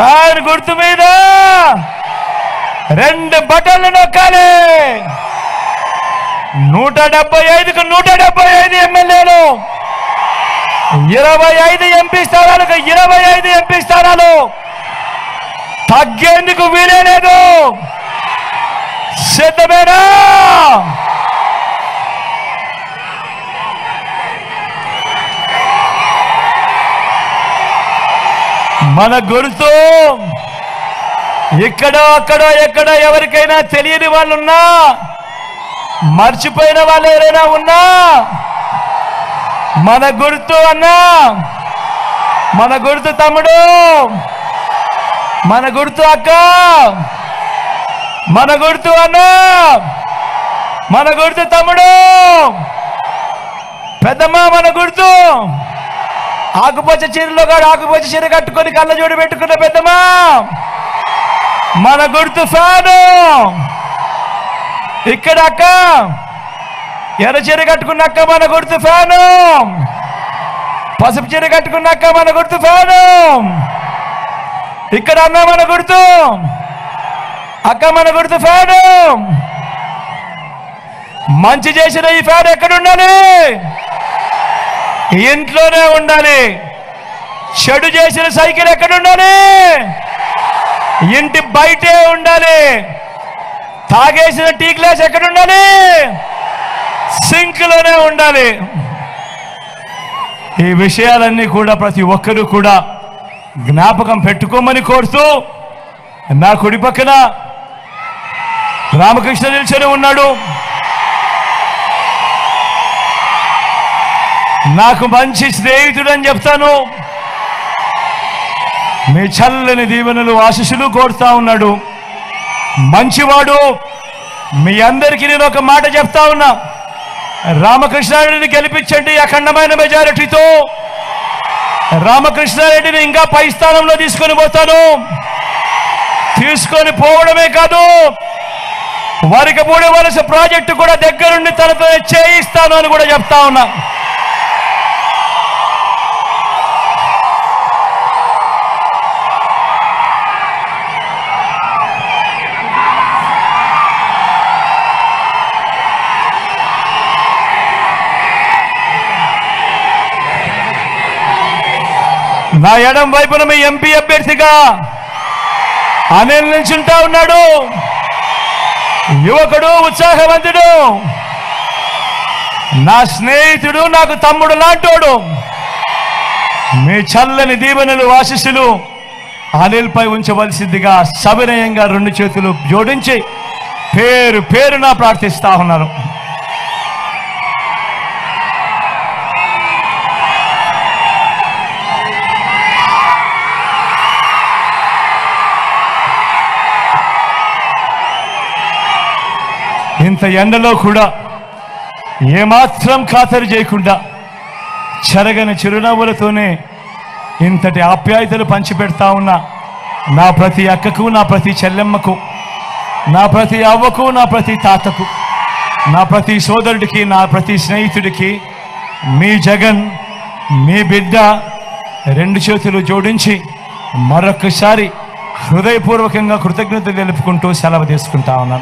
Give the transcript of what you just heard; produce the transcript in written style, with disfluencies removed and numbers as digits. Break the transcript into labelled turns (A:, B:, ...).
A: Fan గుర్తు మీద రెండు బటన్లు నొక్కాలి. 175కు 175 ఎమ్మెల్యేలు, 25 ఎంపీ స్థానాలకు 25 ఎంపీ స్థానాలు తగ్గేందుకు వీలే లేదు. సిద్ధమేనా? మన గుర్తు ఇక్కడో అక్కడో ఎక్కడో ఎవరికైనా తెలియని వాళ్ళు ఉన్నా, మర్చిపోయిన వాళ్ళు ఎవరైనా ఉన్నా, మన గుర్తు అన్నా, మన గుర్తు తమ్ముడు, మన గుర్తు అక్క, మన గుర్తు అన్నా, మన గుర్తు తమ్ముడు, పెద్దమ్మ మన గుర్తు. ఆకుపచ్చ చీరలో కాదు, ఆకుపచ్చ చీర కట్టుకొని కళ్ళ జోడు పెట్టుకున్న పెద్దమ్మా మన గుర్తు ఫ్యాను. ఇక్కడ అక్క ఎర్ర చీర కట్టుకున్నాక మన గుర్తు ఫ్యాను, పసుపు చీర కట్టుకున్నాక మన గుర్తు ఫ్యాను. ఇక్కడ అన్న మన గుర్తు, అక్క మన గుర్తు ఫ్యాను. మంచి చేసిన ఈ ఫ్యాన్ ఎక్కడ ఉండాలి? ఇంట్లోనే ఉండాలి. చెడు చేసిన సైకిల్ ఎక్కడ ఉండాలి? ఇంటి బయటే ఉండాలి. తాగేసిన టీ గ్లాస్ ఎక్కడ ఉండాలి? సింక్లోనే ఉండాలి. ఈ విషయాలన్నీ కూడా ప్రతి ఒక్కరూ కూడా జ్ఞాపకం పెట్టుకోమని కోరుతూ, నా కుడి పక్కన రామకృష్ణ నిల్చొని ఉన్నాడు. నాకు మంచి స్నేహితుడు అని చెప్తాను. మీ చల్లని దీవెనలు ఆశీస్సులు కోరుతా ఉన్నాడు. మంచివాడు. మీ అందరికీ నేను ఒక మాట చెప్తా ఉన్నా, రామకృష్ణారెడ్డిని గెలిపించండి అఖండమైన మెజారిటీతో. రామకృష్ణారెడ్డిని ఇంకా పై స్థానంలో తీసుకొని పోతాను. తీసుకొని పోవడమే కాదు, వారికి 3 వలస ప్రాజెక్టు కూడా దగ్గరుండి తనతో చేయిస్తాను అని కూడా చెప్తా ఉన్నా. నా ఎడం వైపున మీ ఎంపీ అభ్యర్థిగా అనిల్ నిల్చుంటా ఉన్నాడు. యువకుడు, ఉత్సాహవంతుడు, నా స్నేహితుడు, నాకు తమ్ముడు లాంటోడు. మీ చల్లని దీవెనలు ఆశీస్సులు అనిల్ పై ఉంచవలసిందిగా సవినయంగా 2 చేతులు జోడించి పేరు పేరున ప్రార్థిస్తా ఉన్నారు. ఇంత ఎండలో కూడా ఏమాత్రం ఖాతరు చేయకుండా చెరగని చిరునవ్వులతోనే ఇంతటి ఆప్యాయతలు పంచిపెడతా ఉన్నా నా ప్రతి అక్కకు, నా ప్రతి చెల్లెమ్మకు, నా ప్రతి అవ్వకు, నా ప్రతి తాతకు, నా ప్రతి సోదరుడికి, నా ప్రతి స్నేహితుడికి మీ జగన్, మీ బిడ్డ 2 చేతులు జోడించి మరొకసారి హృదయపూర్వకంగా కృతజ్ఞతలు తెలుపుకుంటూ సెలవు తీసుకుంటా ఉన్నాను.